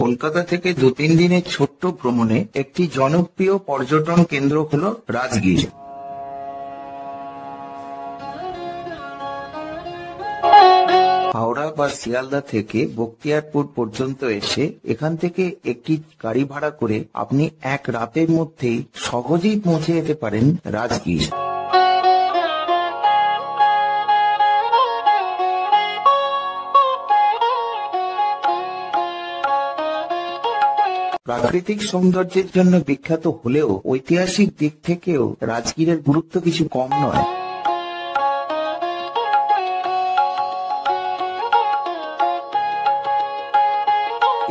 কলকাতা থেকে 2-3 দিনের ছোট্ট ভ্রমণে একটি জনপ্রিয় পর্যটন কেন্দ্র হলো রাজগীর। হাওড়া বা শিয়ালদা থেকে বখতিয়ারপুর পর্যন্ত এসে এখান থেকে একটি গাড়ি ভাড়া করে আপনি এক রাতের মধ্যেই সহজেই পৌঁছে যেতে পারেন রাজগীর। প্রাকৃতিক সৌন্দর্যের জন্য বিখ্যাত হলেও ঐতিহাসিক দিক থেকেও রাজগীরের গুরুত্ব কিছু কম নয়।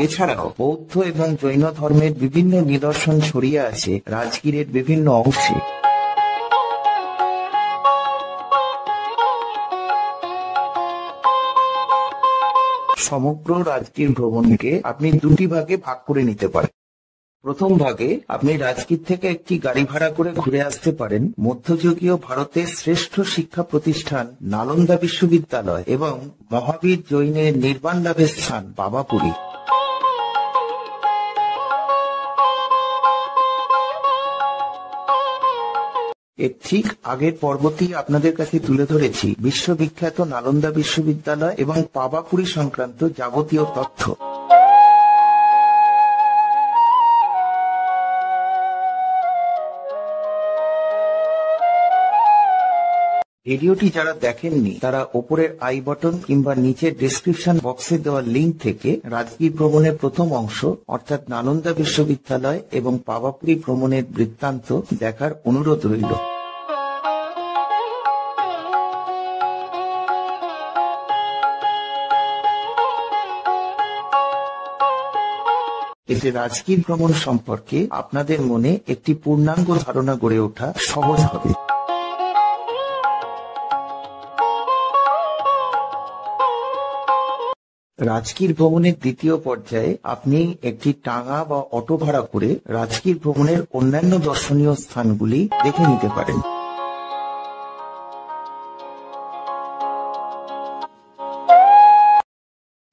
এছাড়াও বৌদ্ধ এবং জৈন ধর্মের বিভিন্ন নিদর্শন ছড়িয়ে আছে রাজগীরের বিভিন্ন অংশে। সমগ্র রাজগীর ভ্রমণকে আপনি দুটি ভাগে ভাগ করে নিতে পারেন। প্রথম ভাগে আপনি রাজগীর থেকে একটি গাড়ি ভাড়া করে ঘুরে আসতে পারেন মধ্যযুগীয় ভারতের শ্রেষ্ঠ শিক্ষা প্রতিষ্ঠান নালন্দা বিশ্ববিদ্যালয় এবং মহাবীর জৈনের নির্বাণ লাভের স্থান পাবাপুরী। এর ঠিক আগের পর্বতেই আপনাদের কাছে তুলে ধরেছি বিশ্ববিখ্যাত নালন্দা বিশ্ববিদ্যালয় এবং পাবাপুরী সংক্রান্ত যাবতীয় তথ্য। ভিডিওটি যারা দেখেননি তারা ওপরের আই বাটন কিংবা নিচের ডেসক্রিপশন বক্সে দেওয়া লিঙ্ক থেকে রাজগীর ভ্রমণের প্রথম অংশ অর্থাৎ নালন্দা বিশ্ববিদ্যালয় এবং পাবাপুরী ভ্রমণের বৃত্তান্ত দেখার অনুরোধ রইল। এতে রাজগীর ভ্রমণ সম্পর্কে আপনাদের মনে একটি পূর্ণাঙ্গ ধারণা গড়ে ওঠা সহজ হবে। রাজগীর ভ্রমণের দ্বিতীয় পর্যায়ে আপনি একটি টাঙা বা অটো ভাড়া করে রাজগীর ভ্রমণের অন্যান্য দর্শনীয় স্থানগুলি দেখে নিতে পারেন।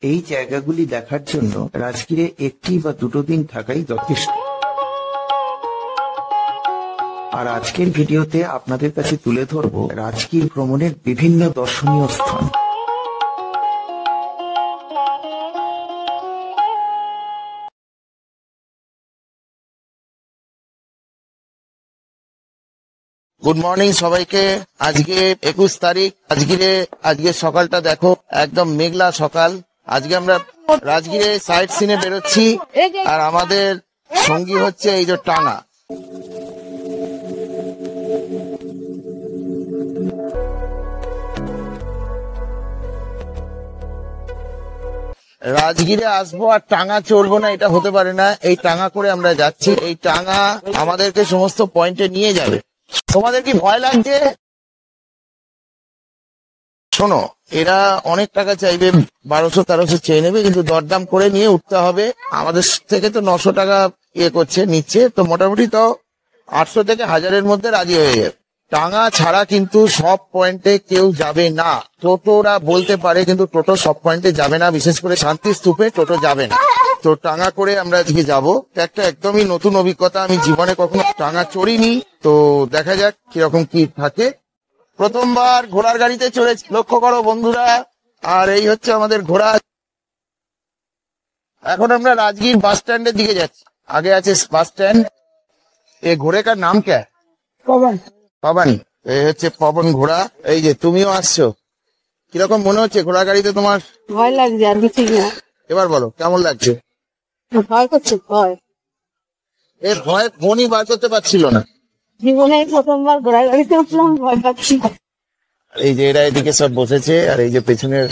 এই জায়গাগুলি দেখার জন্য রাজগীরে একটি বা দুটো দিন থাকাই যথেষ্ট। আর আজকের ভিডিওতে আপনাদের কাছে তুলে ধরব রাজগীর ভ্রমণের বিভিন্ন দর্শনীয় স্থান। গুড মর্নিং সবাইকে। আজকে 21 তারিখ। আজকে সকালটা দেখো, একদম মেঘলা সকাল। আজকে আমরা রাজগীরে সাইট সিনে বেরোচ্ছি আর আমাদের সঙ্গী হচ্ছে এই যে টাঙা। রাজগীরে আসবো আর টাঙা চড়বো না, এটা হতে পারে না। এই টাঙা করে আমরা যাচ্ছি। এই টাঙা আমাদেরকে সমস্ত পয়েন্টে নিয়ে যাবে। তোমাদের কি ভয় লাগছে? শোনো, এরা অনেক টাকা চাইবে, 1200-1300 চেয়ে নেবে, কিন্তু দরদাম করে নিয়ে উঠতে হবে। আমাদের থেকে তো 900 টাকা নিচ্ছে, তো মোটামুটি তো 800 থেকে 1000-এর মধ্যে রাজি হয়ে যাবে। টাঙা ছাড়া কিন্তু সব পয়েন্টে কেউ যাবে না। টোটোরা বলতে পারে, কিন্তু টোটো সব পয়েন্টে যাবে না, বিশেষ করে শান্তি স্তূপে টোটো যাবে না। তো টাঙা করে আমরা আজকে যাবো। একটা একদমই নতুন অভিজ্ঞতা, আমি জীবনে কখনো টাঙা চড়িনি, তো দেখা যাক কিরকম কি থাকে। প্রথমবার ঘোড়ার গাড়িতে চড়েছি, লক্ষ্য করো বন্ধুরা। আর এই হচ্ছে আমাদের ঘোড়া। এখন আমরা রাজগীর বাস স্ট্যান্ডের দিকে যাচ্ছি। আগে আছে বাস স্ট্যান্ড। এই ঘোড়ে কার নাম কে? পবন। এই হচ্ছে পবন ঘোড়া। এই যে তুমিও আসছো, কিরকম মনে হচ্ছে ঘোড়া গাড়িতে তোমার? ভয় লাগছে, আর কিছু না। এবার বলো কেমন লাগছে? ভয় করছে। ভয় ফোনই বার করতে পারছিল না। জীবনে প্রথমবার ঘোড়া গাড়িতে উঠলাম, ভয় পাচ্ছি। এই যে এরা এদিকে সব বসেছে, আর এই যে পেছনের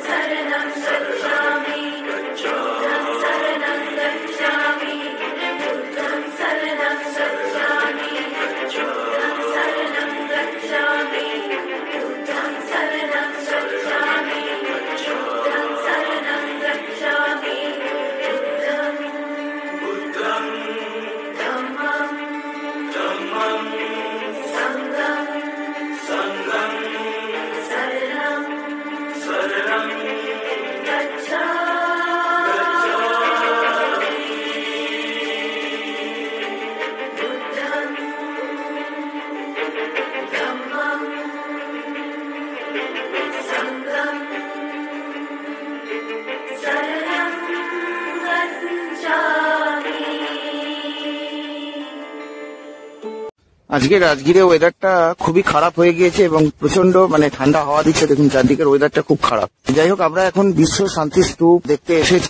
Sare আজকে রাজগীরে ওয়েদারটা খুবই খারাপ হয়ে গিয়েছে এবং প্রচন্ড ঠান্ডা হাওয়া দিচ্ছে। দেখুন চারদিকের ওয়েদারটা খুব খারাপ। যাই হোক, আমরা এখন বিশ্ব শান্তি স্তূপ দেখতে এসেছি।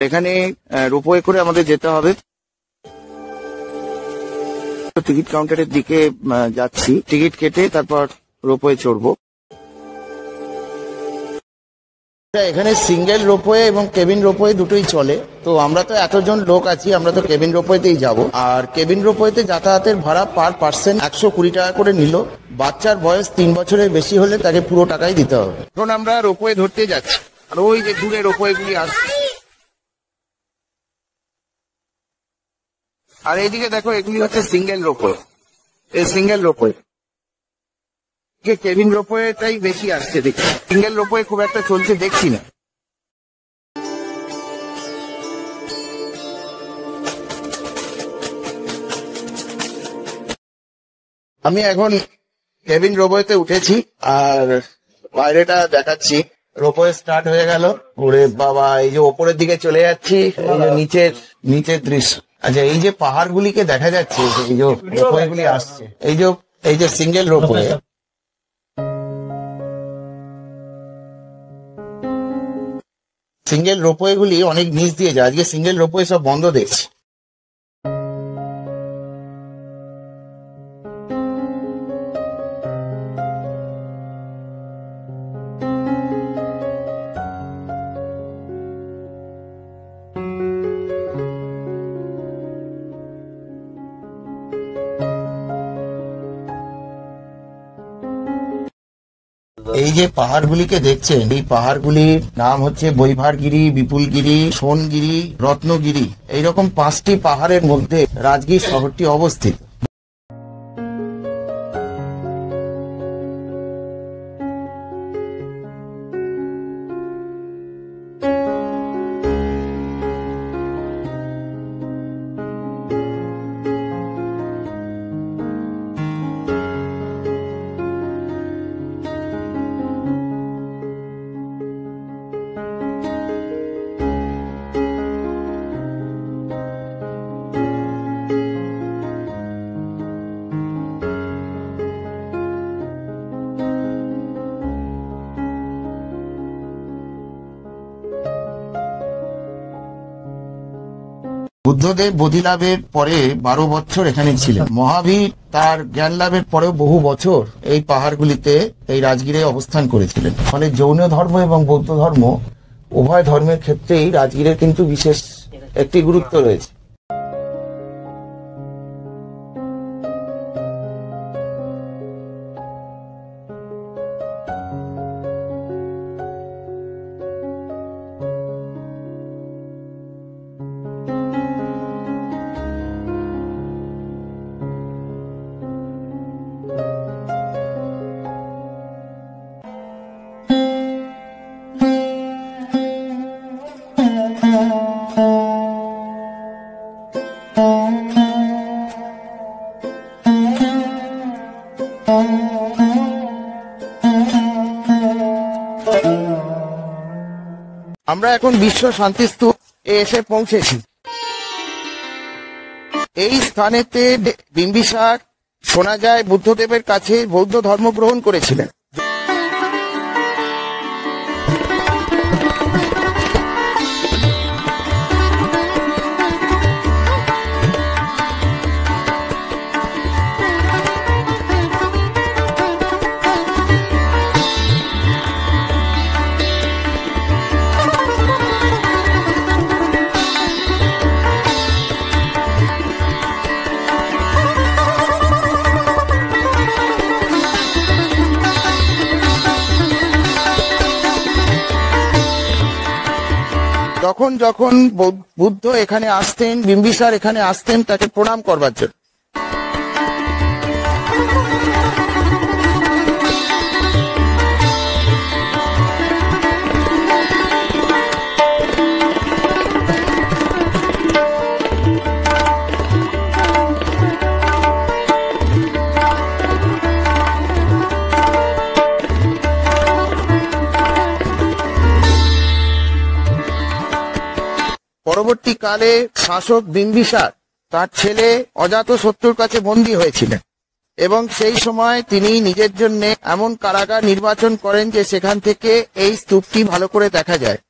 এখানে রোপওয়ে করে আমাদের যেতে হবে। টিকিট কাউন্টারের দিকে যাচ্ছি, টিকিট কেটে তারপর রোপওয়ে চড়বো। এখানে সিঙ্গেল রোপওয়ে এবং কেবিন রোপওয়ে দুটোই চলে। তো আমরা তো এতজন লোক আছি, আমরা তো কেবিন রোপওয়েতেই যাব। আর কেবিন রোপওয়েতে যাতায়াতের ভাড়া পার পার্সন 120 টাকা করে নিল। বাচ্চার বয়স 3 বছরের বেশি হলে তাকে পুরো টাকাই দিতে হবে। এখন আমরা রোপওয়ে ধরতে যাচ্ছি, আর ওই যে দূরে রোপওয়ে গুলি আসছে। আর এইদিকে দেখো, এগুলি হচ্ছে সিঙ্গেল রোপওয়ে। এই সিঙ্গেল রোপওয়ে, কেবিন রোপওয়েটাই বেশি আসছে দেখছি। সিঙ্গেল রোপওয়ে খুব একটা চলছে দেখছি না। আমি এখন কেবিন রোপওয়েতে উঠেছি আর বাইরেটা দেখাচ্ছি। রোপওয়ে স্টার্ট হয়ে গেল। ওরে বাবা, এই যে ওপরের দিকে চলে যাচ্ছি, এই যে নিচের দৃশ্য। আচ্ছা, এই যে পাহাড়গুলিকে দেখা যাচ্ছে, এই যে রোপওয়ে গুলি আসছে, এই যে সিঙ্গেল রোপওয়ে। সিঙ্গেল রোপওয়ে গুলি অনেক নিচ দিয়ে যায়। আজকে সিঙ্গেল রোপওয়ে সব বন্ধ দেখছি। এই যে পাহাড়গুলিকে দেখছেন, এই পাহাড়গুলির নাম হচ্ছে বৈভারগিরি, বিপুলগিরি, সোনগিরি, রত্নগিরি। এইরকম 5টি পাহাড়ের মধ্যে রাজগীর শহরটি অবস্থিত। বুদ্ধদেব বোধি লাভের পরে 12 বছর এখানে ছিলেন। মহাবীর তার জ্ঞান লাভের পরেও বহু বছর এই পাহাড়গুলিতে, এই রাজগীরে অবস্থান করেছিলেন। ফলে জৈন ধর্ম এবং বৌদ্ধ ধর্ম উভয় ধর্মের ক্ষেত্রেই রাজগীরের কিন্তু বিশেষ একটি গুরুত্ব রয়েছে। আমরা এখন বিশ্ব শান্তি স্তূপ এসে পৌঁছেছি। এই স্থানেতে বিম্বিসার শোনা যায় বুদ্ধদেবের কাছে বৌদ্ধ ধর্ম গ্রহণ করেছিলেন। যখন যখন বুদ্ধ এখানে আসতেন, বিম্বিসার এখানে আসতেন তাকে প্রণাম করবার জন্য। পরবর্তীকালে শাসক বিম্বিসার তার ছেলে অজাতশত্রুর কাছে বন্দী হয়েছিলেন এবং সেই সময় তিনি নিজের জন্য এমন কারাগার নির্বাচন করেন যে সেখান থেকে এই স্তূপটি ভালো করে দেখা যায়।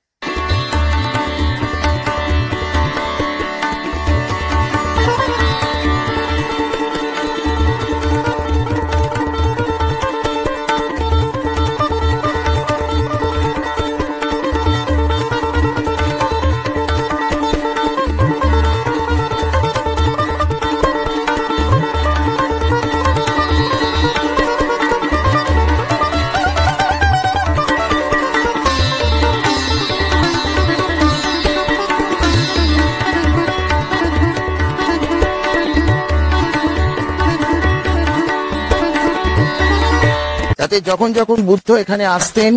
যাতে যখন যখন বুদ্ধ এখানে আসতেন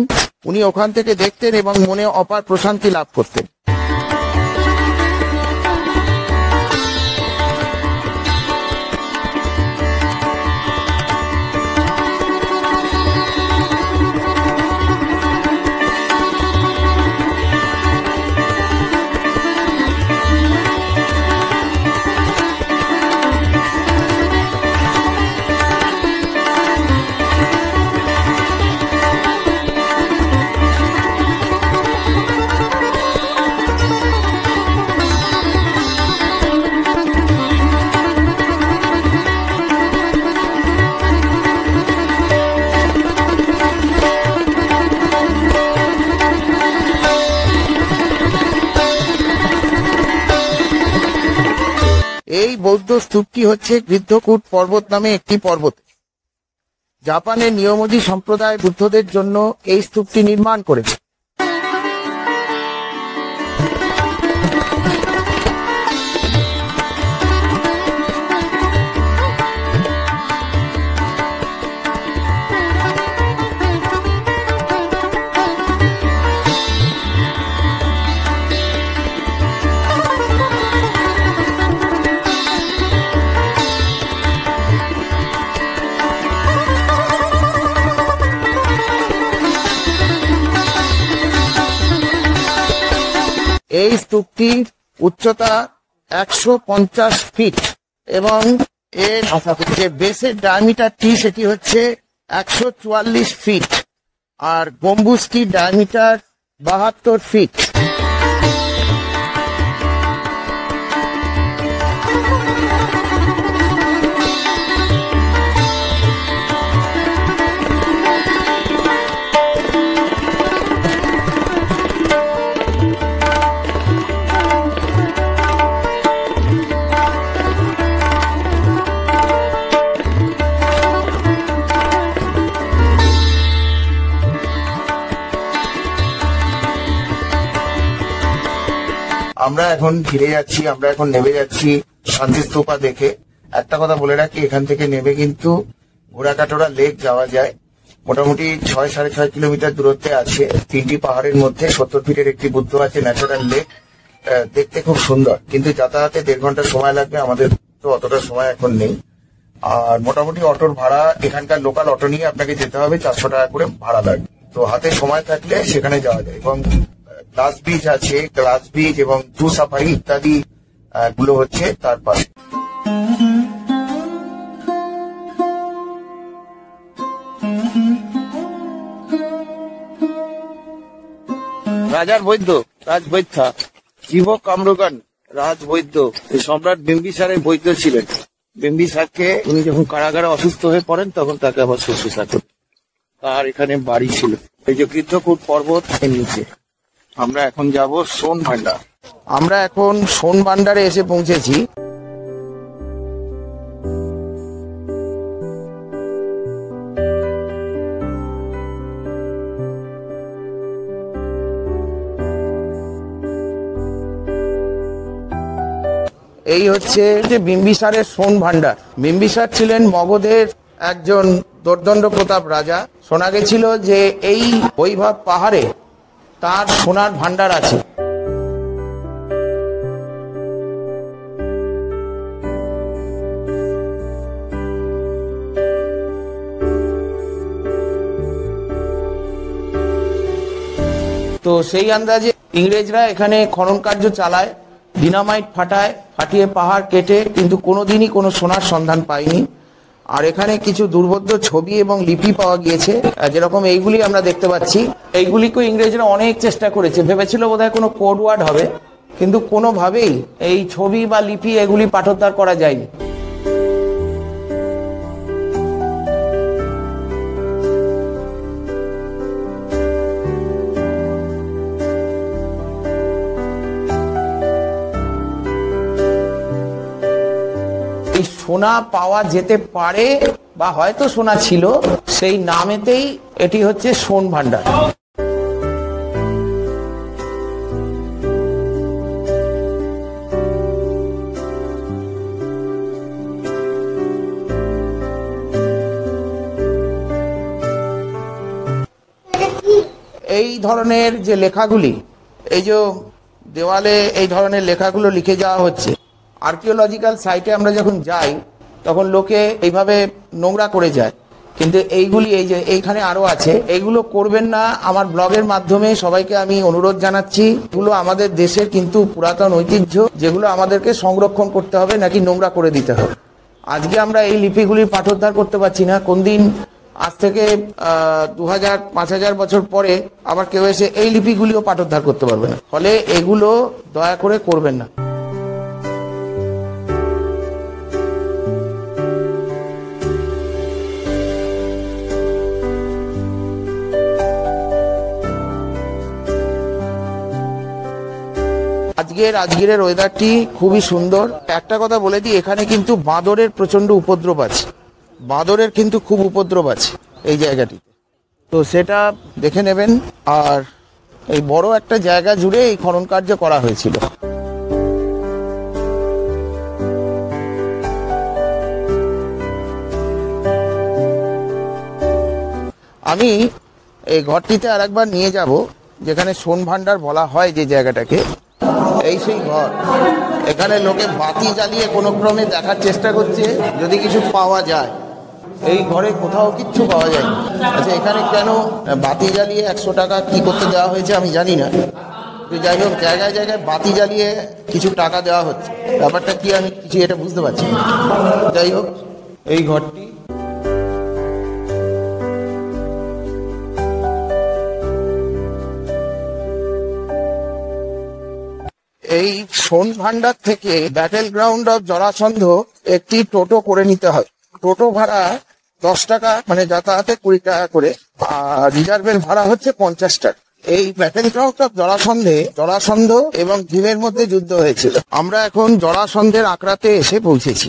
উনি ওখান থেকে দেখতেন এবং মনে অপার প্রশান্তি লাভ করতেন। এই বৌদ্ধ স্তূপটি হচ্ছে গৃদ্ধকূট পর্বত নামে একটি পর্বত। জাপানের নিয়মজি সম্প্রদায় বুদ্ধদের জন্য এই স্তূপটি নির্মাণ করেছে। এই স্তূপটির উচ্চতা 150 ফিট এবং এর যে বেসের ডায়ামিটারটি সেটি হচ্ছে 144 ফিট আর গম্বুজটির ডায়ামিটার 72 ফিট। আমরা এখন ফিরে যাচ্ছি, আমরা এখন নেমে যাচ্ছি শান্তিস্তূপা দেখে। একটা কথা বলে রাখি, এখান থেকে নেমে কিন্তু ঘোড়াকাটোরা লেক যাওয়া যায়। মোটামুটি 6-6.5 কিলোমিটার দূরত্বে আছে। 3টি পাহাড়ের মধ্যে 70 ফিটের একটি বুদ্ধ আছে, ন্যাচারাল লেক। দেখতে খুব সুন্দর, কিন্তু যাতায়াতে 1.5 ঘন্টা সময় লাগবে। আমাদের তো অতটা সময় এখন নেই। আর মোটামুটি অটোর ভাড়া, এখানকার লোকাল অটো নিয়ে আপনাকে যেতে হবে, 400 টাকা করে ভাড়া লাগবে। তো হাতে সময় থাকলে সেখানে যাওয়া যায়। এবং গ্লাস ব্রিজ আছে, গ্লাস ব্রিজ এবং জু সাফারি ইত্যাদি গুলো হচ্ছে তার পাশে। রাজার বৈদ্য রাজবৈদ্যা জীব কামরুগান রাজবৈদ্য সম্রাট বিম্বিসারের বৈদ্য ছিলেন। বিম্বিসারকে উনি যখন কারাগারে অসুস্থ হয়ে পড়েন তখন তাকে আবার শুশ্রূষা করেন। তার এখানে বাড়ি ছিল এই যে গৃদ্ধকূট পর্বত এর নিচে। আমরা এখন যাব সোন ভান্ডার। আমরা এখন সোন ভান্ডারে এসে পৌঁছেছি। এই হচ্ছে যে বিম্বিসারের সোন ভান্ডার। বিম্বিসার ছিলেন মগধের একজন দুর্দণ্ড প্রতাপ রাজা। শোনা গেছিল যে এই বৈভব পাহাড়ে তার সোনার ভান্ডার আছে। তো সেই আন্দাজে ইংরেজরা এখানে খনন কার্য চালায় ডিনামাইট ফাটিয়ে পাহাড় কেটে, কিন্তু কোনোদিনই কোনো সোনার সন্ধান পাইনি। আর এখানে কিছু দুর্বোধ্য ছবি এবং লিপি পাওয়া গিয়েছে, যেরকম এইগুলি আমরা দেখতে পাচ্ছি। এইগুলিকে ইংরেজরা অনেক চেষ্টা করেছে, ভেবেছিল বোধহয় কোনো কোড ওয়ার্ড হবে, কিন্তু কোনোভাবেই এই ছবি বা লিপি এগুলি পাঠোদ্ধার করা যায়নি। সোনা পাওয়া যেতে পারে বা হয়তো সোনা ছিল, সেই নামেতেই এটি হচ্ছে সোন ভান্ডার। এই ধরনের যে লেখাগুলি, এই যে দেওয়ালে এই ধরনের লেখাগুলো লিখে যাওয়া হচ্ছে, আর্কিওলজিক্যাল সাইটে আমরা যখন যাই তখন লোকে এইভাবে নোংরা করে যায়, কিন্তু এইগুলি এই যে এইখানে আরো আছে, এইগুলো করবেন না। আমার ব্লগের মাধ্যমে সবাইকে আমি অনুরোধ জানাচ্ছি, এগুলো আমাদের দেশের কিন্তু পুরাতন ঐতিহ্য, যেগুলো আমাদেরকে সংরক্ষণ করতে হবে, নাকি নোংরা করে দিতে হবে। আজকে আমরা এই লিপিগুলির পাঠোদ্ধার করতে পারছি না, কোন দিন আজ থেকে 2000-5000 বছর পরে আবার কেউ এসে এই লিপিগুলিও পাঠোদ্ধার করতে পারবে না। ফলে এগুলো দয়া করে করবেন না। আজকের ওয়েদারটি খুবই সুন্দর। একটা কথা বলে দিই, এখানে কিন্তু বাঁদরের প্রচন্ড উপদ্রব আছে, বাঁদরের কিন্তু খুব উপদ্রব আছে এই জায়গাটিতে, তো সেটা দেখে নেবেন। আর এই বড় একটা জায়গা জুড়ে এই খনন কার্য করা হয়েছিল। আমি এই ঘরটিতে আরেকবার নিয়ে যাব, যেখানে সোন ভান্ডার বলা হয় যে জায়গাটাকে, এই সেই ঘর। এখানে লোকে বাতি জ্বালিয়ে কোনো ক্রমে দেখার চেষ্টা করছে যদি কিছু পাওয়া যায়। এই ঘরে কোথাও কিচ্ছু পাওয়া যায়। আচ্ছা, এখানে কেন বাতি জ্বালিয়ে 100 টাকা কি করতে দেওয়া হয়েছে আমি জানি না, যাই হোক জায়গায় জায়গায় বাতি জ্বালিয়ে কিছু টাকা দেওয়া হচ্ছে, ব্যাপারটা কি আমি কিছু এটা বুঝতে পারছি না। যাই হোক, এই ঘরটি এই সোন ভান্ডার থেকে ব্যাটেল গ্রাউন্ড অফ জরাসন্ধ একটি টোটো করে নিতে হয়। টোটো ভাড়া 10 টাকা, মানে যাতায়াতে 20 টাকা করে, আর রিজার্ভের ভাড়া হচ্ছে 50 টাকা। এই ব্যাটেল গ্রাউন্ড অফ জরাসন্ধ এবং ভীমের মধ্যে যুদ্ধ হয়েছিল। আমরা এখন জরাসন্ধের আঁকড়াতে এসে পৌঁছেছি।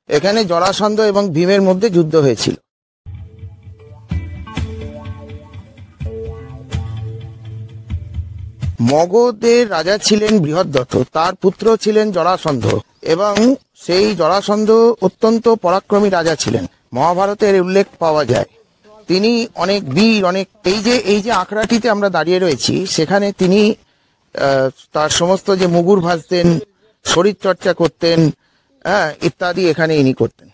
এখানে জরাসন্ধ এবং ভীমের মধ্যে যুদ্ধ হয়েছিল। মগধের রাজা ছিলেন বৃহদ্রথ, তার পুত্র ছিলেন জরাসন্ধ, এবং সেই জরাসন্ধ অত্যন্ত পরাক্রমী রাজা ছিলেন। মহাভারতের উল্লেখ পাওয়া যায়। তিনি অনেক বীর, অনেক এই যে আখড়াটিতে আমরা দাঁড়িয়ে রয়েছি, সেখানে তিনি তার সমস্ত যে মুগুর ভাজতেন, শরীর চর্চা করতেন, ইত্যাদি এখানে ইনি করতেন।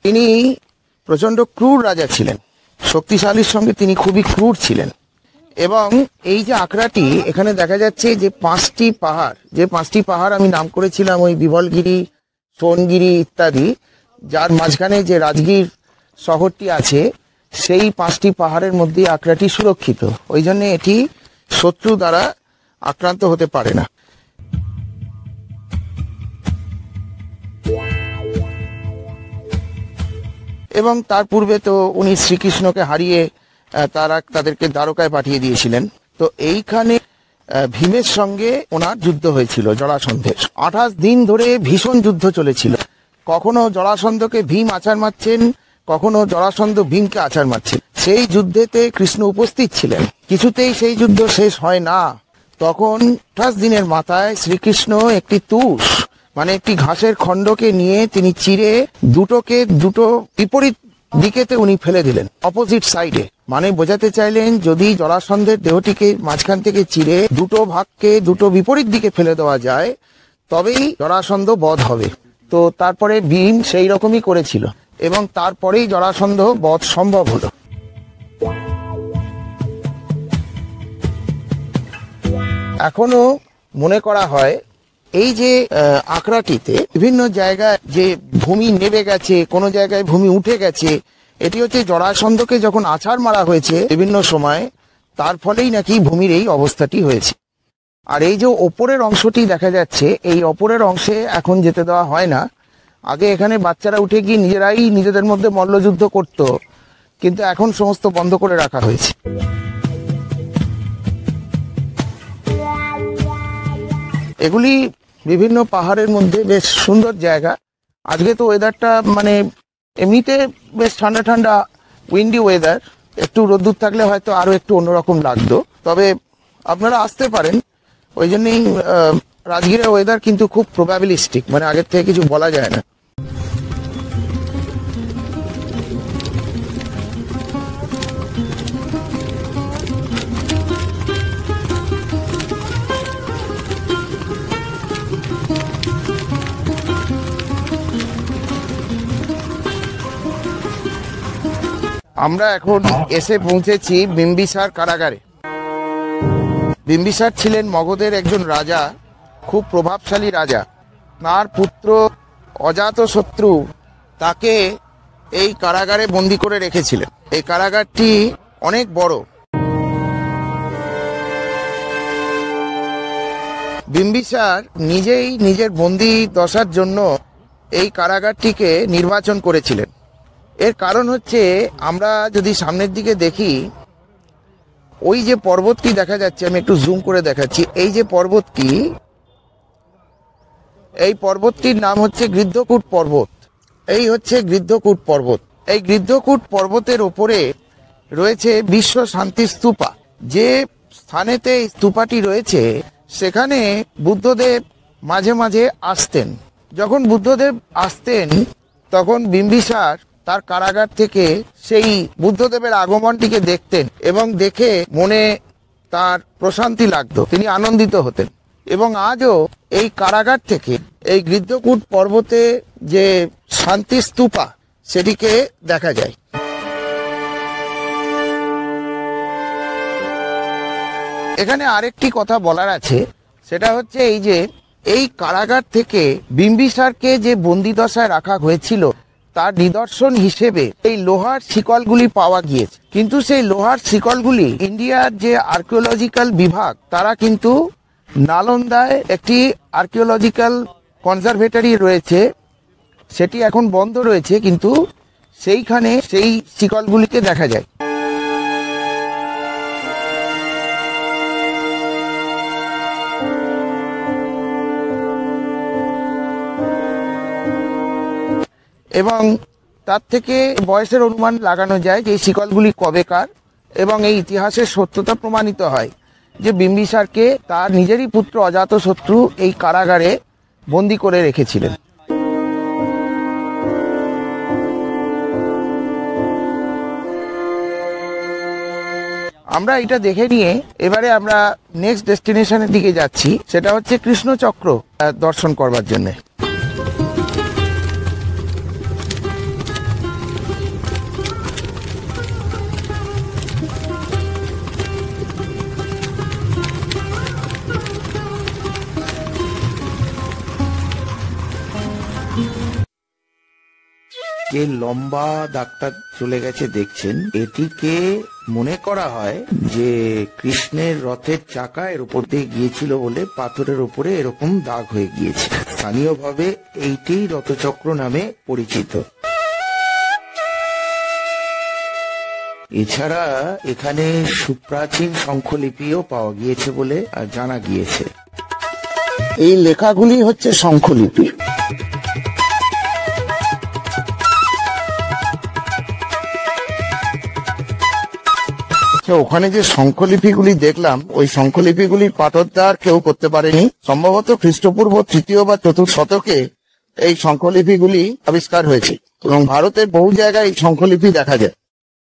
তিনি প্রচন্ড ক্রূর রাজা ছিলেন, শক্তিশালীর সঙ্গে তিনি খুবই ক্রূর ছিলেন। এবং এই যে আঁকড়াটি এখানে দেখা যাচ্ছে যে 5টি পাহাড়, যে 5টি পাহাড় আমি নাম করেছিলাম, ওই বিবলগিরি, সোনগিরি ইত্যাদি, যার মাঝখানে যে রাজগীর শহরটি আছে, সেই 5টি পাহাড়ের মধ্যে আঁকড়াটি সুরক্ষিত। ওই জন্য এটি শত্রু দ্বারা আক্রান্ত হতে পারে না। এবং তার পূর্বে তো উনি শ্রীকৃষ্ণকে হারিয়ে তাদেরকে দ্বারকায় পাঠিয়ে দিয়েছিলেন। তো এইখানে ভীমের সঙ্গে ওনার যুদ্ধ হয়েছিল জরাসন্ধের। 28 দিন ধরে ভীষণ যুদ্ধ চলেছিল। কখনো জরাসন্ধকে ভীম আছাড় মারছেন, কখনো জরাসন্ধ ভীমকে আছাড় মারছেন। সেই যুদ্ধেতে কৃষ্ণ উপস্থিত ছিলেন। কিছুতেই সেই যুদ্ধ শেষ হয় না। তখন 28 দিনের মাথায় শ্রীকৃষ্ণ একটি তুষ, মানে একটি ঘাসের খণ্ডকে নিয়ে তিনি চিরে দুটো বিপরীত দিকেতে উনি ফেলে দিলেন, অপোজিট সাইডে। মানে বোঝাতে চাইলেন যদি জরাসন্ধের দেহটিকে মাঝখান থেকে চিরে দুটো ভাগকে দুটো বিপরীত দিকে ফেলে দেওয়া যায়, তবেই জরাসন্ধ বধ হবে। তো তারপরে ভীম সেই রকমই করেছিল। এবং তারপরেই জরাসন্ধ বধ সম্ভব হলো। এখনো মনে করা হয় এই যে আখড়াটিতে বিভিন্ন জায়গায় যে ভূমি নেবে গেছে, কোনো জায়গায় ভূমি উঠে গেছে, এটি হচ্ছে জরাসন্ধকে যখন আছাড় মারা হয়েছে বিভিন্ন সময়, তার ফলেই নাকি ভূমির এই অবস্থাটি হয়েছে। আর এই যে ওপরের অংশটি দেখা যাচ্ছে, এই ওপরের অংশে এখন যেতে দেওয়া হয় না। আগে এখানে বাচ্চারা উঠে গিয়ে নিজেরাই নিজেদের মধ্যে মল্লযুদ্ধ করত, কিন্তু এখন সমস্ত বন্ধ করে রাখা হয়েছে। এগুলি বিভিন্ন পাহাড়ের মধ্যে বেশ সুন্দর জায়গা। আজকে তো ওয়েদারটা মানে এমনিতে বেশ ঠান্ডা ঠান্ডা উইন্ডি ওয়েদার, একটু রোদ্দুর থাকলে হয়তো আরো একটু অন্যরকম লাগতো, তবে আপনারা আসতে পারেন। ওই জন্যই রাজগীরের ওয়েদার কিন্তু খুব প্রবাবিলিস্টিক, মানে আগের থেকে কিছু বলা যায় না। আমরা এখন এসে পৌঁছেছি বিম্বিসার কারাগারে। বিম্বিসার ছিলেন মগধের একজন রাজা, খুব প্রভাবশালী রাজা। তার পুত্র অজাতশত্রু তাকে এই কারাগারে বন্দী করে রেখেছিলেন। এই কারাগারটি অনেক বড়। বিম্বিসার নিজেই নিজের বন্দী দশার জন্য এই কারাগারটিকে নির্বাচন করেছিলেন। এর কারণ হচ্ছে, আমরা যদি সামনের দিকে দেখি, ওই যে পর্বতটি দেখা যাচ্ছে, আমি একটু জুম করে দেখাচ্ছি, এই যে পর্বতটি, এই পর্বতটির নাম হচ্ছে গৃদ্ধকূট পর্বত। এই হচ্ছে গৃদ্ধকূট পর্বত। এই গৃদ্ধকূট পর্বতের ওপরে রয়েছে বিশ্ব শান্তি স্তূপা। যে স্থানেতে এই স্তূপাটি রয়েছে, সেখানে বুদ্ধদেব মাঝে মাঝে আসতেন। যখন বুদ্ধদেব আসতেন, তখন বিম্বিসার তার কারাগার থেকে সেই বুদ্ধদেবের আগমনটিকে দেখতেন এবং দেখে মনে তার প্রশান্তি লাগতো, তিনি আনন্দিত হতেন। এবং আজও এই কারাগার থেকে এই গৃদ্ধকূট পর্বতে যে শান্তি স্তূপা, সেটিকে দেখা যায়। এখানে আরেকটি কথা বলার আছে, সেটা হচ্ছে এই যে এই কারাগার থেকে বিম্বিসারকে যে বন্দিদশায় রাখা হয়েছিল, তার নিদর্শন হিসেবে এই লোহার শিকলগুলি পাওয়া গিয়েছে। কিন্তু সেই লোহার শিকলগুলি ইন্ডিয়ার যে আর্কিওলজিক্যাল বিভাগ, তারা কিন্তু নালন্দায় একটি আর্কিওলজিক্যাল কনজারভেটরি রয়েছে, সেটি এখন বন্ধ রয়েছে, কিন্তু সেইখানে সেই শিকলগুলিকে দেখা যায়। এবং তার থেকে বয়সের অনুমান লাগানো যায় যে এই শিকলগুলি কবেকার, এবং এই ইতিহাসের সত্যতা প্রমাণিত হয় যে বিম্বিসারকে তার নিজেরই পুত্র অজাতশত্রু এই কারাগারে বন্দী করে রেখেছিলেন। আমরা এটা দেখে নিয়ে এবারে আমরা নেক্সট ডেস্টিনেশনের দিকে যাচ্ছি, সেটা হচ্ছে কৃষ্ণচক্র দর্শন করবার জন্য। যে লম্বা দাগটা চলে গেছে দেখছেন, এটিকে মনে করা হয় যে কৃষ্ণের রথের চাকা এর উপর দিয়ে গিয়েছিল বলে পাথরের উপরে এরকম দাগ হয়ে গিয়েছে। স্থানীয়ভাবে এইটি রথচক্র নামে পরিচিত। এছাড়া এখানে সুপ্রাচীন শঙ্খলিপিও পাওয়া গিয়েছে বলে জানা গিয়েছে। এই লেখাগুলি হচ্ছে শঙ্খলিপি। ওখানে যে শঙ্খলিপিগুলি দেখলাম, ওই শঙ্খলিপিগুলির পাঠোদ্ধার কেউ করতে পারেনি। সম্ভবত খ্রিস্টপূর্ব 3য় বা 4th শতকে এই শঙ্খলিপিগুলি আবিষ্কার হয়েছে এবং ভারতের বহু জায়গায় এই শঙ্খলিপি দেখা যায়।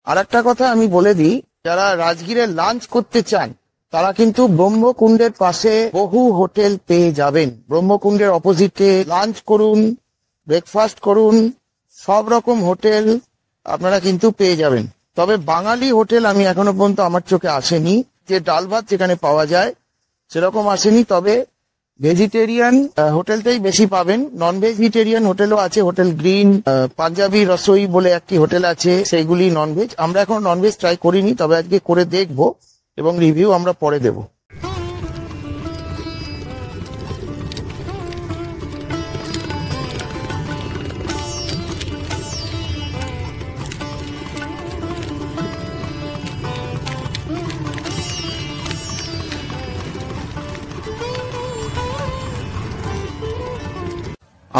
আর একটা কথা আমি বলে দিই, যারা রাজগীরে লাঞ্চ করতে চান, তারা কিন্তু ব্রহ্মকুণ্ডের পাশে বহু হোটেল পেয়ে যাবেন। ব্রহ্মকুণ্ডের অপোজিটে লাঞ্চ করুন, ব্রেকফাস্ট করুন, সব রকম হোটেল আপনারা কিন্তু পেয়ে যাবেন। তবে বাঙালি হোটেল আমি এখনো পর্যন্ত আমার চোখে আসেনি, যে ডাল ভাত যেখানে পাওয়া যায় সেরকম আসেনি। তবে ভেজিটেরিয়ান হোটেলটাই বেশি পাবেন, নন ভেজিটেরিয়ান হোটেলও আছে। হোটেল গ্রিন, পাঞ্জাবি রসোই বলে একটি হোটেল আছে, সেইগুলি ননভেজ। আমরা এখন ননভেজ ট্রাই করিনি, তবে আজকে করে দেখবো এবং রিভিউ আমরা পরে দেবো।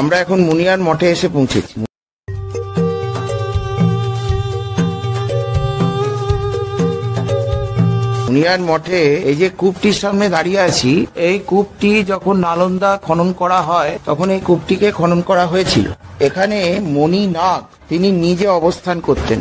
আমরা এখন মুনিয়ার মঠে এসে পৌঁছেছি। মুনিয়ার মঠে এই যে কূপটির সামনে দাঁড়িয়ে আছি, এই কূপটি যখন নালন্দা খনন করা হয় তখন এই কূপটিকে খনন করা হয়েছিল। এখানে মণি নাগ তিনি নিজে অবস্থান করতেন।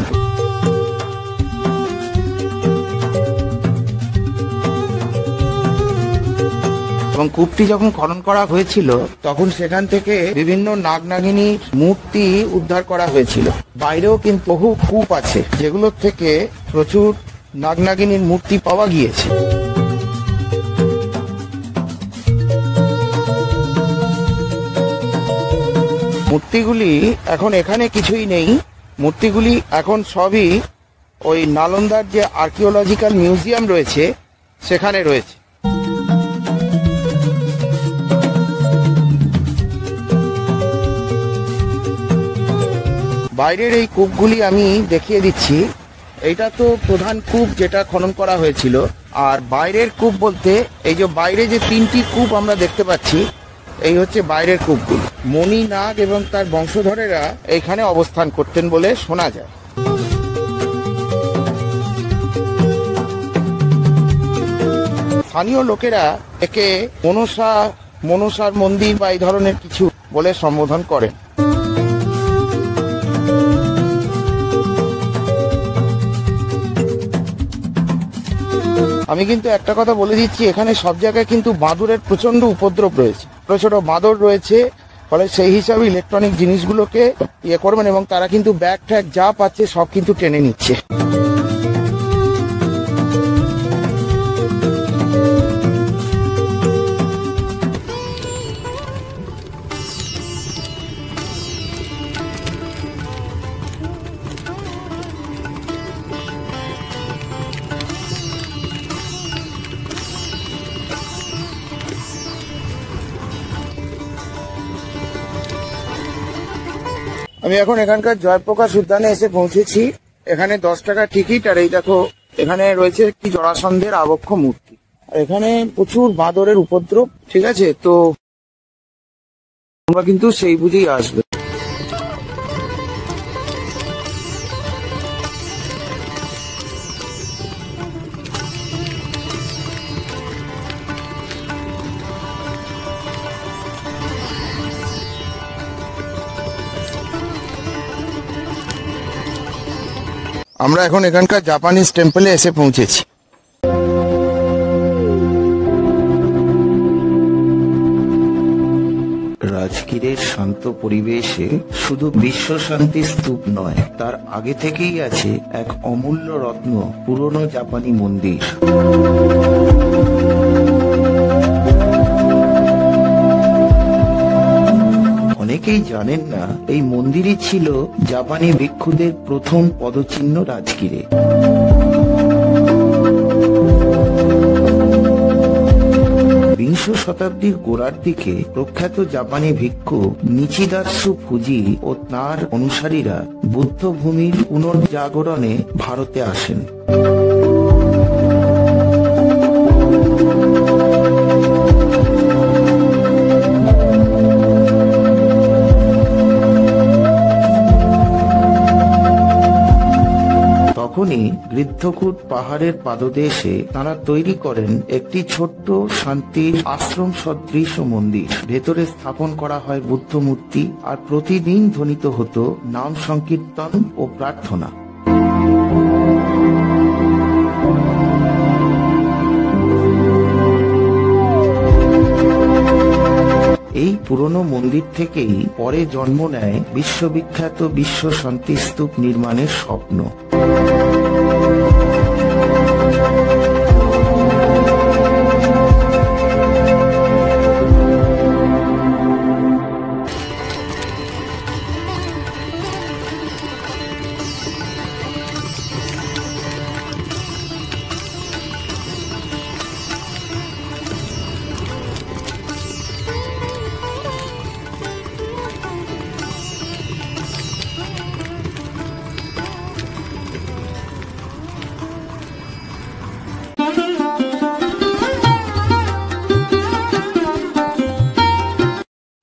এবং কূপটি যখন খনন করা হয়েছিল তখন সেখান থেকে বিভিন্ন নাগ নাগিনীর মূর্তি উদ্ধার করা হয়েছিল। বাইরেও কিন্তু বহু কূপ আছে যেগুলোর থেকে প্রচুর নাগ নাগিনীর মূর্তি পাওয়া গিয়েছে। মূর্তিগুলি এখন এখানে কিছুই নেই, মূর্তিগুলি এখন সবই ওই নালন্দার যে আর্কিওলজিক্যাল মিউজিয়াম রয়েছে সেখানে রয়েছে। বাইরের এই কূপগুলি আমি দেখিয়ে দিচ্ছি। এইটা তো প্রধান কূপ যেটা খনন করা হয়েছিল, আর বাইরের কূপ বলতে এই যে বাইরে যে তিনটি কূপ আমরা দেখতে পাচ্ছি এই হচ্ছে বাইরের কূপগুলি। মণি নাগ এবং তার বংশধরেরা এইখানে অবস্থান করতেন বলে শোনা যায়। স্থানীয় লোকেরা একে মনসার মন্দির বা এই ধরনের কিছু বলে সম্বোধন করেন। আমি কিন্তু একটা কথা বলে দিচ্ছি, এখানে সব জায়গায় কিন্তু বাঁদরের প্রচন্ড উপদ্রব রয়েছে, ছোট ছোট বাঁদর রয়েছে। ফলে সেই হিসাবে ইলেকট্রনিক জিনিসগুলোকে করবেন, এবং তারা কিন্তু ব্যাগ ট্যাগ যা পাচ্ছে সব কিন্তু টেনে নিচ্ছে। আমি এখন এখানকার জয়প্রকাশ উদ্যানে এসে পৌঁছেছি। এখানে 10 টাকা টিকিট, আর এই দেখো এখানে রয়েছে একটি জরাসন্ধের আবক্ষ মূর্তি। আর এখানে প্রচুর বাঁদরের উপদ্রব, ঠিক আছে? তো তোমরা কিন্তু সেই বুঝেই আসবে। আমরা এখন এখানকার জাপানিজ টেম্পলে এসে পৌঁছেছি। রাজগীরের শান্ত পরিবেশে শুধু বিশ্ব শান্তি স্তূপ নয়, তার আগে থেকেই আছে এক অমূল্য রত্ন, পুরনো জাপানি মন্দির। অনেকেই জানেন না এই মন্দিরই ছিল জাপানি ভিক্ষুদের প্রথম পদচিহ্ন রাজগীরে। বিংশ শতাব্দীর গোড়ার দিকে প্রখ্যাত জাপানি ভিক্ষু নিচিদাৎসু ফুজি ও তাঁর অনুসারীরা বুদ্ধ ভূমির পুনর্জাগরণে ভারতে আসেন। তখনই গৃদ্ধকূট পাহাড়ের পাদদেশে তারা তৈরি করেন একটি ছোট্ট শান্তির আশ্রম সদৃশ মন্দির। ভেতরে স্থাপন করা হয় বুদ্ধ মূর্তি, আর প্রতিদিন ধ্বনিত হতো নাম সংকীর্তন ও প্রার্থনা। এই পুরনো মন্দির থেকেই পরে জন্ম নেয় বিশ্ববিখ্যাত বিশ্ব শান্তি স্তূপ নির্মাণের স্বপ্ন।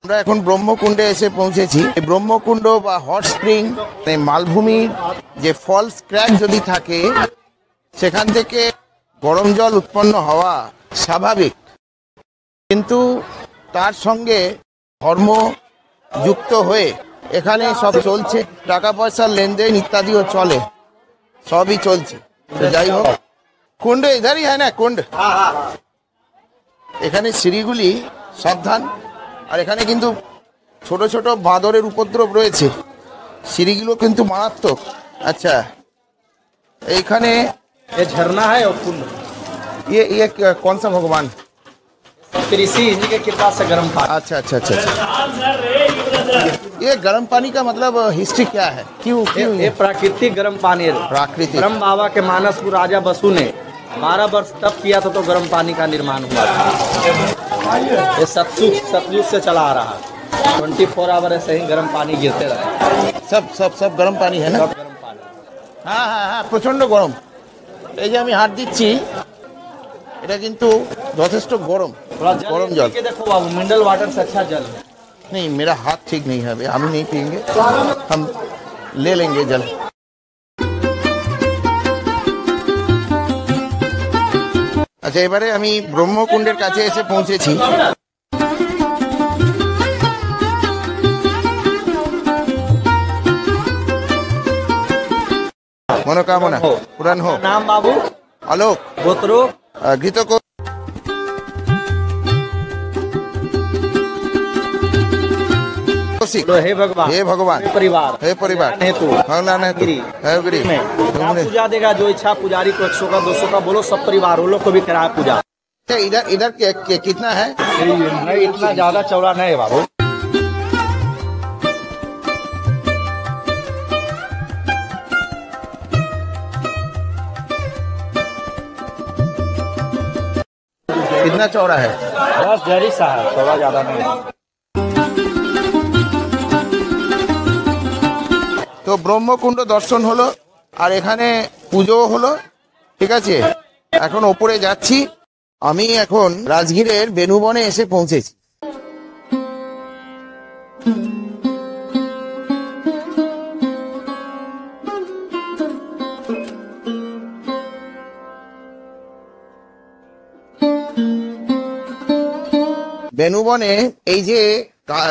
আমরা এখন ব্রহ্মকুণ্ডে এসে পৌঁছেছি। ব্রহ্মকুণ্ড বা হট স্প্রিং মালভূমির যে ফলস ক্র্যাক যদি থাকে সেখান থেকে গরম জল উৎপন্ন হওয়া স্বাভাবিক, কিন্তু তার সঙ্গে ধর্ম যুক্ত হয়ে এখানে সব চলছে, টাকা পয়সার লেনদেন ইত্যাদিও চলে, সবই চলছে। তো যাই হোক, কুণ্ড ইধারই হয় না কুণ্ড, এখানে সিঁড়িগুলি সাবধান। আর এখানে কিন্তু ছোট ছোট বাঁদরের উপদ্রব রয়েছে, সিঁড়িগুলো কিন্তু মারাত্মক। আচ্ছা, এইখানে ये झरना है और कुंड, ये कौन सा भगवान? कृषि इन्हीं के कृपा से गर्म पानी। अच्छा अच्छा अच्छा अच्छा। ये गर्म पानी का मतलब हिस्ट्री क्या है, क्यों क्यों ये प्राकृतिक गर्म पानी है। प्राकृतिक। ब्रह्म बाबा के मानसपुर राजा बसु ने 12 वर्ष तप किया था तो गर्म पानी का निर्माण हुआ था। ये सतयुग से चला आ रहा है, 24 आवर ऐसे ही गर्म पानी गिरते रहे। सब सब सब गर्म पानी है ना? सब गर्म पानी। হ্যাঁ হ্যাঁ হ্যাঁ, প্রচন্ড গরম। এই যে আমি হাত দিচ্ছি, এটা কিন্তু যথেষ্ট গরম, थोड़ा गरम जल जल। के देखो बाबू, मिनरल वाटर से अच्छा जल है। नहीं, मेरा हाथ ठीक नहीं है अभी, हम नहीं पियेंगे, हम ले लेंगे जल। আচ্ছা, এবারে আমি ব্রহ্মকুণ্ডের কাছে এসে পৌঁছেছি। মনোকামনা পূরণ হোক। नाम बाबू আলোক गोत्रो গীত কো- बोलो, हे भगवान, हे भगवान, हे परिवार, हे परिवार, हेतु भगवान हेतु, हे गिरी, में क्या पूजा देगा जो इच्छा पुजारी को 100 का 200 का बोलो, सब परिवार वो लोग को भी कराया पूजा। अच्छा, इधर इधर कितना है? नहीं, इतना ज्यादा चौड़ा नहीं है बाबू। कितना चौड़ा है? बस जरी सा है, चौड़ा ज्यादा नहीं है। তো ব্রহ্মকুণ্ড দর্শন হলো, আর এখানে পুজো হলো, ঠিক আছে। এখন ওপরে যাচ্ছি, আমি এখন রাজগীরের বেনুবনে এসে পৌঁছেছি। বেনুবনে এই যে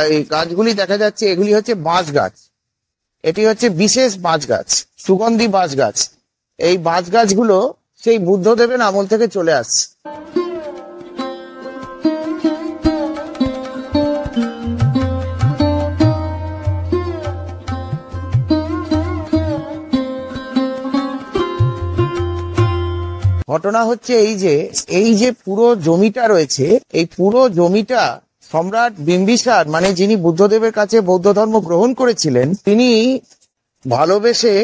এই গাছগুলি দেখা যাচ্ছে, এগুলি হচ্ছে বাঁশ গাছ। এটি হচ্ছে বিশেষ বাঁশ গাছ, সুগন্ধি বাঁশ গাছ। এই বাঁশ গাছগুলো সেই বুদ্ধদেবের আমল থেকে চলে আসছে। ঘটনা হচ্ছে এই যে পুরো জমিটা রয়েছে, এই পুরো জমিটা সম্রাট বিম্বিসার, মানে যিনি বুদ্ধদেবের কাছে বৌদ্ধ ধর্ম গ্রহণ করেছিলেন, তিনি ভালোবেসে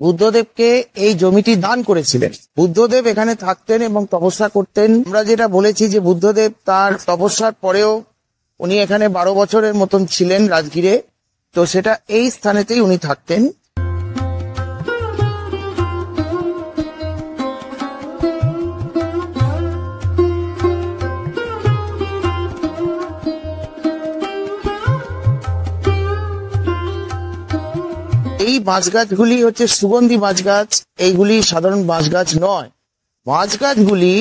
বুদ্ধদেবকে এই জমিটি দান করেছিলেন। বুদ্ধদেব এখানে থাকতেন এবং তপস্যা করতেন। আমরা যেটা বলেছি যে বুদ্ধদেব তার তপস্যার পরেও উনি এখানে 12 বছরের মতন ছিলেন রাজগীরে, তো সেটা এই স্থানেতেই উনি থাকতেন। এই বাঁশ গাছগুলি হচ্ছে সুগন্ধি বাঁশ গাছ, এইগুলি সাধারণ বাঁশ গাছ নয়। বাঁশ গাছগুলি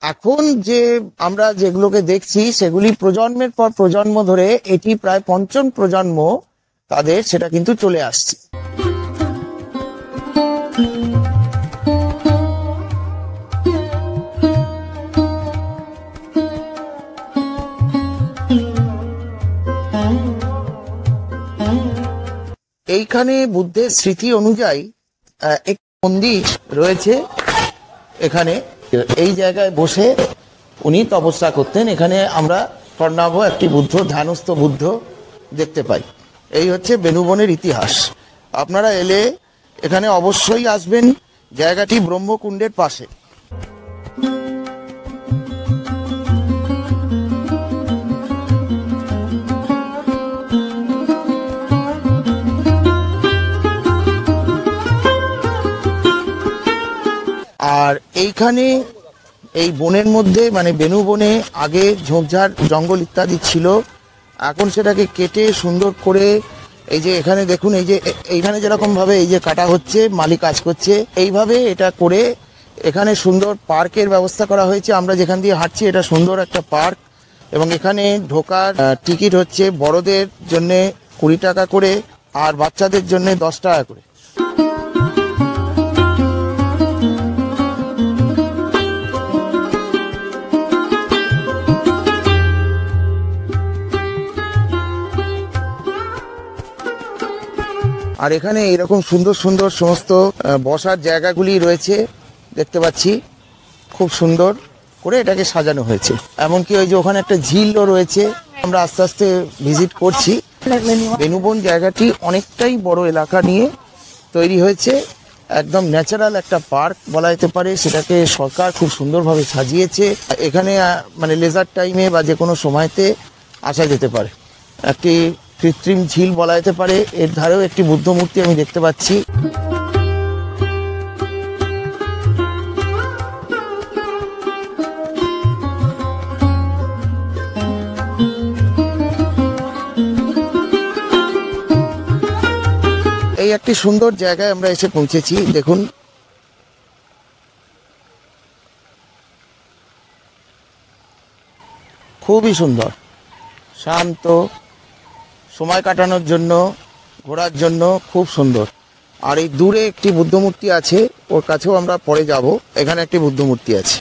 এখন যে আমরা যেগুলোকে দেখছি সেগুলি প্রজন্মের পর প্রজন্ম ধরে, এটি প্রায় 5ম প্রজন্ম তাদের, সেটা কিন্তু চলে আসছে। এইখানে বুদ্ধের স্মৃতি অনুযায়ী এক মন্দির রয়েছে। এখানে এই জায়গায় বসে উনি তপস্যা করতেন। এখানে আমরা স্বর্ণাভ একটি বুদ্ধ, ধ্যানস্থ বুদ্ধ দেখতে পাই। এই হচ্ছে বেনুবনের ইতিহাস। আপনারা এলে এখানে অবশ্যই আসবেন। জায়গাটি ব্রহ্মকুণ্ডের পাশে। আর এইখানে এই বনের মধ্যে মানে বেনু বনে আগে ঝোপঝাড় জঙ্গল ইত্যাদি ছিল, এখন সেটাকে কেটে সুন্দর করে এই যে এখানে দেখুন, এই যে এইখানে যেরকম ভাবে এই যে কাটা হচ্ছে, মালি কাজ করছে, এইভাবে এটা করে এখানে সুন্দর পার্কের ব্যবস্থা করা হয়েছে। আমরা যেখান দিয়ে হাঁটছি এটা সুন্দর একটা পার্ক, এবং এখানে ঢোকার টিকিট হচ্ছে বড়দের জন্য 20 টাকা করে আর বাচ্চাদের জন্য 10 টাকা করে। আর এখানে এরকম সুন্দর সুন্দর সমস্ত বসার জায়গাগুলি রয়েছে দেখতে পাচ্ছি, খুব সুন্দর করে এটাকে সাজানো হয়েছে। এমনকি ওই যে ওখানে একটা ঝিলও রয়েছে, আমরা আস্তে আস্তে ভিজিট করছি। বেনুবন জায়গাটি অনেকটাই বড় এলাকা নিয়ে তৈরি হয়েছে, একদম ন্যাচারাল একটা পার্ক বলা যেতে পারে। সেটাকে সরকার খুব সুন্দরভাবে সাজিয়েছে। এখানে মানে লেজার টাইমে বা যে কোনো সময়তে আসা যেতে পারে। একটি কৃত্রিম ঝিল বলা যেতে পারে। এর ধারেও একটি বুদ্ধ মূর্তি আমি দেখতে পাচ্ছি। এই একটি সুন্দর জায়গায় আমরা এসে পৌঁছেছি। দেখুন, খুবই সুন্দর, শান্ত, সময় কাটানোর জন্য, ঘোরার জন্য খুব সুন্দর। আর এই দূরে একটি বুদ্ধ মূর্তি আছে, ওর কাছেও আমরা পরে যাব। এখানে একটি বুদ্ধ মূর্তি আছে।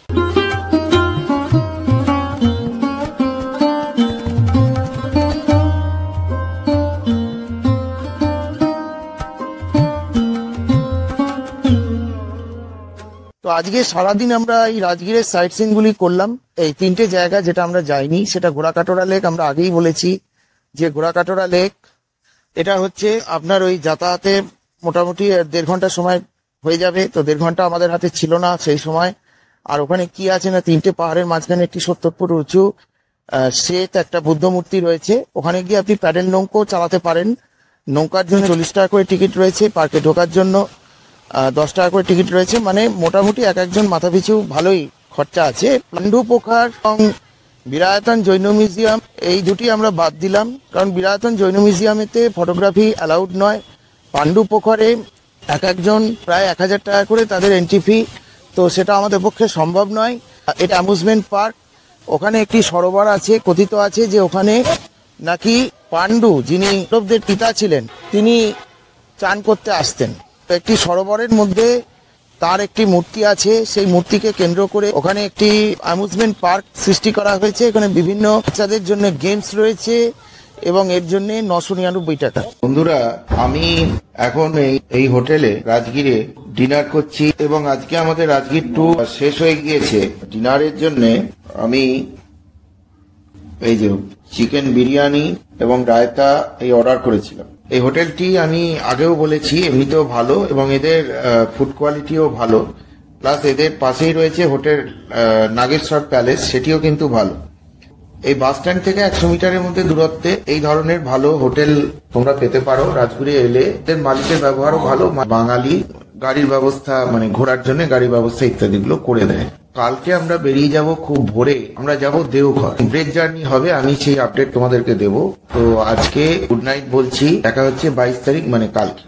তো আজকে সারাদিন আমরা এই রাজগীরের সাইট সিন গুলি করলাম। এই 3টে জায়গা যেটা আমরা যাইনি, সেটা ঘোড়াকাটোরা লেক। আমরা আগেই বলেছি যে ঘোড়াকাটোরা লেক এটা হচ্ছে আপনার ওই যাতায়াতে মোটামুটি 1.5 ঘন্টা সময় হয়ে যাবে। তো 1.5 ঘন্টা আমাদের হাতে ছিল না সেই সময়। আর ওখানে কি আছে না, 3টে পাহাড়ের মাঝখানে একটি 70 ফুট উঁচু শ্বেত একটা বুদ্ধ মূর্তি রয়েছে। ওখানে গিয়ে আপনি প্যাডেল নৌকো চালাতে পারেন। নৌকার জন্য 40 টাকা করে টিকিট রয়েছে, পার্কে ঢোকার জন্য 10 টাকা করে টিকিট রয়েছে। মানে মোটামুটি এক একজন মাথা পিছু ভালোই খরচা আছে। পাণ্ডু পোখর এবং বিরায়তন জৈন মিউজিয়াম এই দুটি আমরা বাদ দিলাম, কারণ বিরায়তন জৈন মিউজিয়ামেতে ফটোগ্রাফি অ্যালাউড নয়। পাণ্ডু পোখরে এক একজন প্রায় 1000 টাকা করে তাদের এন্ট্রি ফি, তো সেটা আমাদের পক্ষে সম্ভব নয়। এটা অ্যামিউজমেন্ট পার্ক। ওখানে একটি সরোবর আছে, কথিত আছে যে ওখানে নাকি পাণ্ডু, যিনি কৌরবদের পিতা ছিলেন, তিনি চান করতে আসতেন। একটি সরোবরের মধ্যে তার একটি মূর্তি আছে, সেই মূর্তিকে কেন্দ্র করে ওখানে একটি অ্যামিউজমেন্ট পার্ক সৃষ্টি করা হয়েছে। এখানে বিভিন্ন বাচ্চাদের জন্য গেমস রয়েছে এবং এর জন্য 999 টাকা। বন্ধুরা, আমি এখন এই হোটেলে রাজগীরে ডিনার করছি এবং আজকে আমাদের রাজগীর ট্যুর শেষ হয়ে গিয়েছে। ডিনারের জন্য আমি এই যে চিকেন বিরিয়ানি এবং রায়তা এই অর্ডার করেছিলাম। এই হোটেলটি আমি আগেও বলেছি এমনিতেও ভালো এবং এদের ফুড কোয়ালিটিও ভালো, প্লাস এদের পাশেই রয়েছে হোটেল নাগেশ্বর প্যালেস, সেটিও কিন্তু ভালো। এই বাস স্ট্যান্ড থেকে 100 মিটারের মধ্যে দূরত্বে এই ধরনের ভালো হোটেল তোমরা পেতে পারো। রাজপুরে এলে এদের মালিকের ব্যবহারও ভালো, বাঙালি, গাড়ির ব্যবস্থা মানে ঘোরার জন্য গাড়ির ব্যবস্থা ইত্যাদিগুলো করে দেয়। কালকে আমরা বেরিয়ে যাব খুব ভোরে, আমরা যাব দেওঘর। ব্রেক জার্নি হবে, আমি সেই আপডেট তোমাদেরকে দেব। তো আজকে গুড নাইট বলছি, দেখা হচ্ছে 22 তারিখ মানে কালকে।